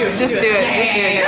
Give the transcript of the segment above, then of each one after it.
Just do it.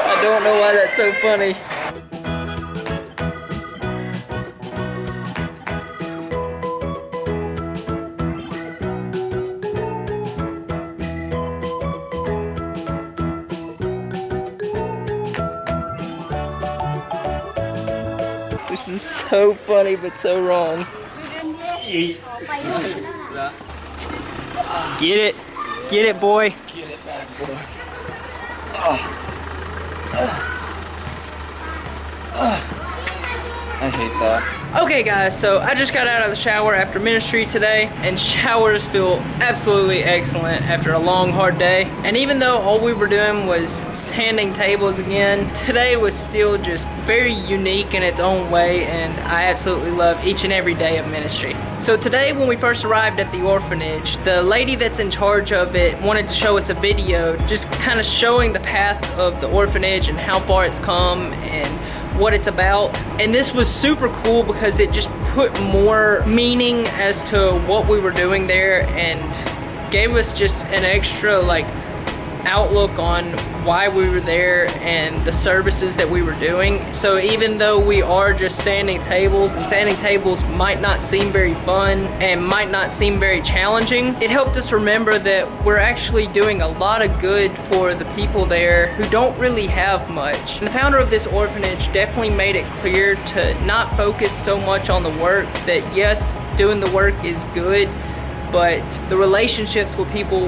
I don't know why that's so funny. This is so funny but so wrong. Get it, boy. Get it, bad boy. I hate that. Okay guys, so I just got out of the shower after ministry today, and showers feel absolutely excellent after a long hard day. And even though all we were doing was sanding tables again, today was still just very unique in its own way, and I absolutely love each and every day of ministry. So today when we first arrived at the orphanage, the lady that's in charge of it wanted to show us a video just kind of showing the path of the orphanage and how far it's come and what it's about. And this was super cool because it just put more meaning as to what we were doing there and gave us just an extra like outlook on why we were there and the services that we were doing. So even though we are just sanding tables, and sanding tables might not seem very fun and might not seem very challenging, it helped us remember that we're actually doing a lot of good for the people there who don't really have much. And the founder of this orphanage definitely made it clear to not focus so much on the work, that yes, doing the work is good, but the relationships with people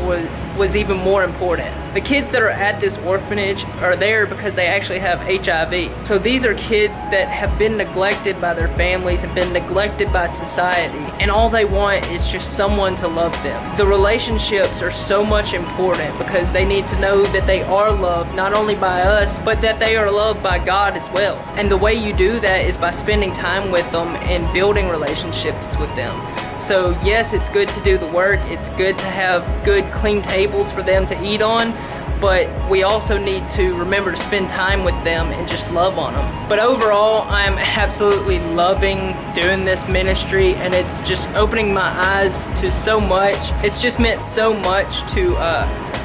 was even more important. The kids that are at this orphanage are there because they actually have HIV. So these are kids that have been neglected by their families and been neglected by society, and all they want is just someone to love them. The relationships are so much important because they need to know that they are loved not only by us, but that they are loved by God as well. And the way you do that is by spending time with them and building relationships with them. So yes, it's good to do the work, it's good to have good clean tables for them to eat on, but we also need to remember to spend time with them and just love on them. But overall, I'm absolutely loving doing this ministry, and it's just opening my eyes to so much. It's just meant so much to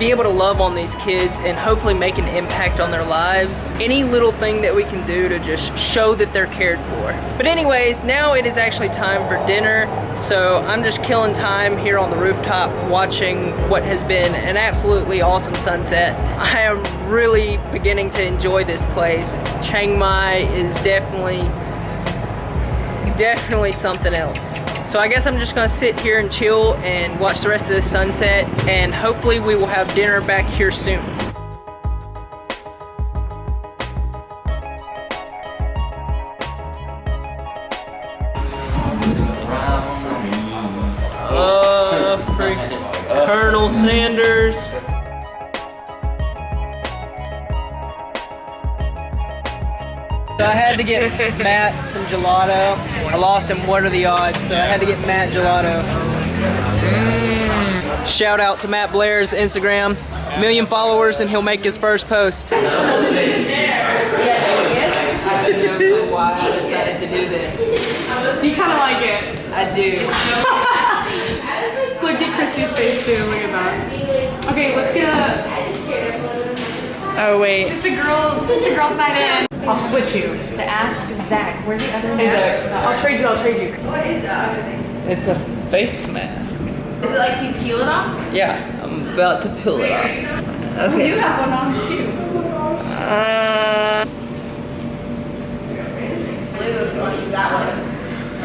be able to love on these kids and hopefully make an impact on their lives. Any little thing that we can do to just show that they're cared for. But anyways, now it is actually time for dinner, so I'm just killing time here on the rooftop watching what has been an absolutely awesome sunset. I am really beginning to enjoy this place. Chiang Mai is definitely definitely something else. So I guess I'm just gonna sit here and chill and watch the rest of the sunset, and hopefully we will have dinner back here soon. Colonel Sanders. So I had to get Matt some gelato. I lost him, what are the odds? So I had to get Matt gelato. Shout out to Matt Blair's Instagram. 1 million followers and he'll make his first post. I don't know why I decided to do this. You kind of like it. I do. Look at Christy's face too, look at that. Okay, let's get a... Oh wait. Just a girl's night in. I'll switch you to ask Zach. Where the other masks? I'll trade you. What is the other thing? It's a face mask. Is it like, do you peel it off? Yeah, I'm about to peel it off. Okay. You have one on too. Blue if you want to use that one.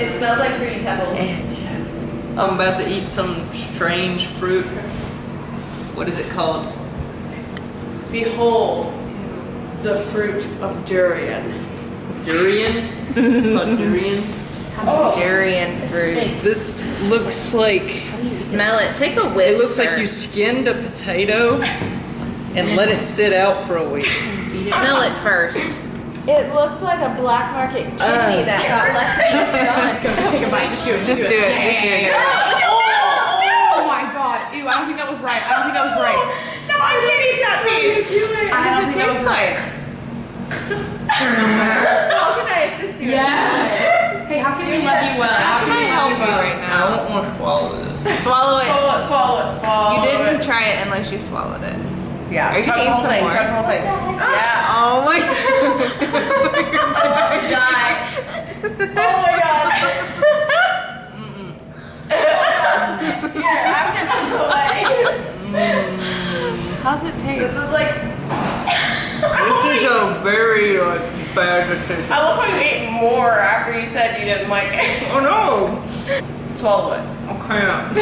It smells like Fruity Pebbles. I'm about to eat some strange fruit. What is it called? Behold the fruit of durian. Durian? It's called durian? Durian fruit. This looks like... Smell it. Take a whiff. It looks like you skinned a potato and let it sit out for a week. Smell it first. It looks like a black market kidney that got left in the sun. Just take a bite. Just do it. Just do it. Oh my god. Ew, I don't think that was right. No, I can't eat that piece. I don't think that was right. How can I assist you? Yes. Hey, how can we love you well? How can I help you right I now? don't want to swallow this. Swallow it. Swallow it. You didn't try it unless you swallowed it. Yeah. Are you gonna eat some more? Chug the whole thing. Yeah. Oh my god. Oh my god. Here, I'm gonna go away. How's it taste? This is like... This is a very bad decision. I love how you ate more after you said you didn't like it. Oh no! Swallow it. Okay. Do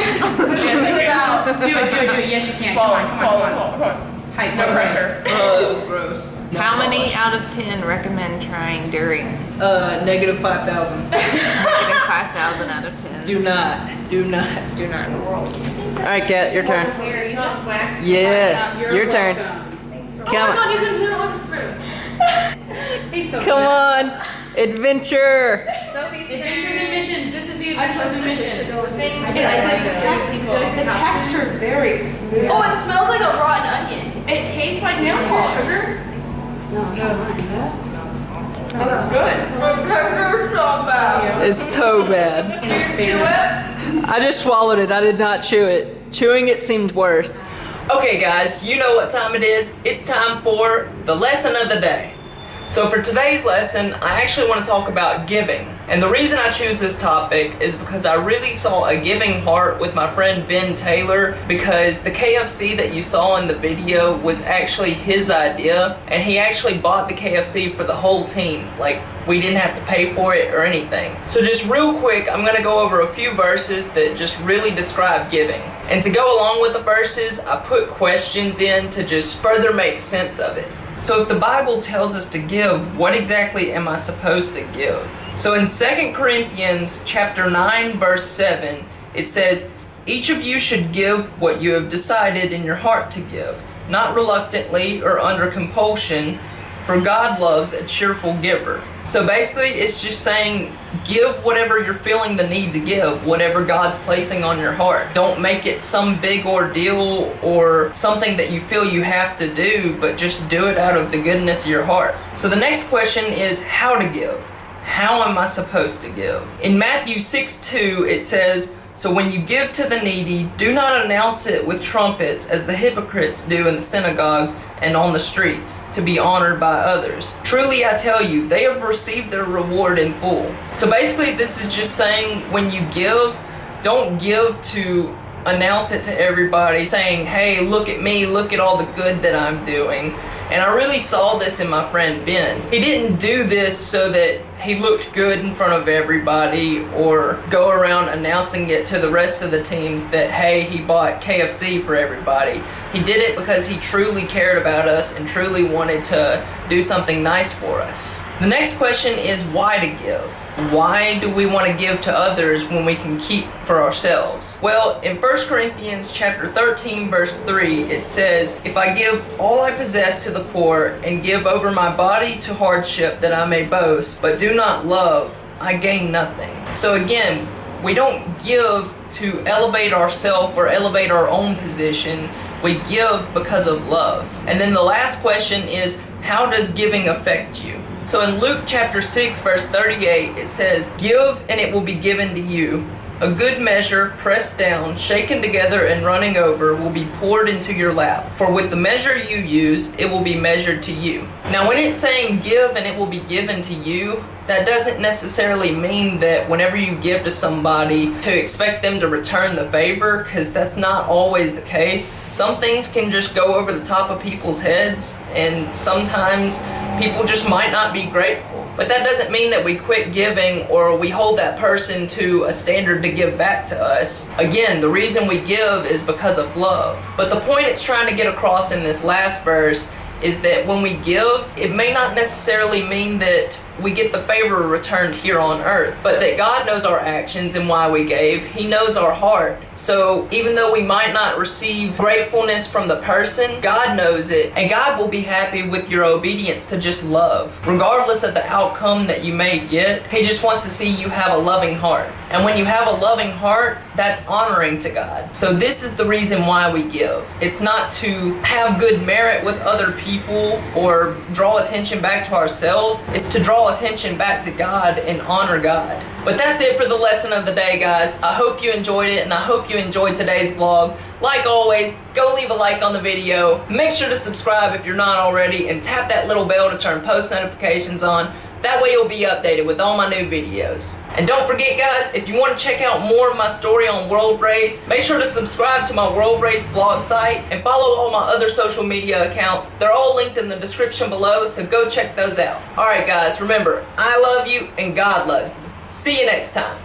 it. Yes, you can. Swallow Come on. Hype. No pressure. Oh, that was gross. How many out of 10 recommend trying durian? Negative 5,000. Negative 5,000 out of 10. Do not. Do not in the world. Alright, Kat, your turn. Here, you want wax? Yeah, your turn. Come on. You can put it with a spoon. Hey, Sophie. Come on. Adventure. Adventures and missions. This is the adventures and missions. The texture is very smooth. Oh, it smells like a rotten onion. It tastes like nail polish. Sugar? No, it's not mine. Oh, that's good. It's so bad. Did you chew it? I just swallowed it. I did not chew it. Chewing it seemed worse. Okay guys, you know what time it is. It's time for the lesson of the day. So for today's lesson, I actually want to talk about giving. And the reason I choose this topic is because I really saw a giving heart with my friend Ben Taylor, because the KFC that you saw in the video was actually his idea, and he actually bought the KFC for the whole team. Like, we didn't have to pay for it or anything. So just real quick, I'm going to go over a few verses that just really describe giving. And to go along with the verses, I put questions in to just further make sense of it. So if the Bible tells us to give, what exactly am I supposed to give? So in 2 Corinthians chapter 9 verse 7, it says, "Each of you should give what you have decided in your heart to give, not reluctantly or under compulsion, for God loves a cheerful giver." So basically it's just saying, give whatever you're feeling the need to give, whatever God's placing on your heart. Don't make it some big ordeal or something that you feel you have to do, but just do it out of the goodness of your heart. So the next question is how to give. How am I supposed to give? In Matthew 6:2 it says, "So when you give to the needy, do not announce it with trumpets as the hypocrites do in the synagogues and on the streets, to be honored by others. Truly I tell you, they have received their reward in full." So basically this is just saying, when you give, don't give to announce it to everybody, saying, "Hey, look at me, look at all the good that I'm doing." And I really saw this in my friend Ben. He didn't do this so that he looked good in front of everybody or go around announcing it to the rest of the teams that, hey, he bought KFC for everybody. He did it because he truly cared about us and truly wanted to do something nice for us. The next question is why to give. Why do we want to give to others when we can keep for ourselves? Well, in 1 Corinthians chapter 13 verse 3, it says, "If I give all I possess to the poor and give over my body to hardship that I may boast, but do not love, I gain nothing." So again, we don't give to elevate ourselves or elevate our own position. We give because of love. And then the last question is, how does giving affect you? So in Luke chapter 6 verse 38, it says, "Give and it will be given to you. A good measure, pressed down, shaken together, and running over will be poured into your lap. For with the measure you use, it will be measured to you." Now when it's saying give and it will be given to you, that doesn't necessarily mean that whenever you give to somebody to expect them to return the favor, because that's not always the case. Some things can just go over the top of people's heads, and sometimes people just might not be grateful. But that doesn't mean that we quit giving or we hold that person to a standard to give back to us. Again, the reason we give is because of love. But the point it's trying to get across in this last verse is that when we give, it may not necessarily mean that we get the favor returned here on earth, but that God knows our actions and why we gave. He knows our heart. So even though we might not receive gratefulness from the person, God knows it, and God will be happy with your obedience to just love. Regardless of the outcome that you may get, He just wants to see you have a loving heart. And when you have a loving heart, that's honoring to God. So this is the reason why we give. It's not to have good merit with other people or draw attention back to ourselves. It's to draw attention back to God and honor God. But that's it for the lesson of the day, guys. I hope you enjoyed it, and I hope you enjoyed today's vlog. Like always, go leave a like on the video. Make sure to subscribe if you're not already, and tap that little bell to turn post notifications on. That way you'll be updated with all my new videos. And don't forget, guys, if you want to check out more of my story on World Race, make sure to subscribe to my World Race vlog site and follow all my other social media accounts. They're all linked in the description below, so go check those out. Alright guys, remember, I love you and God loves you. See you next time.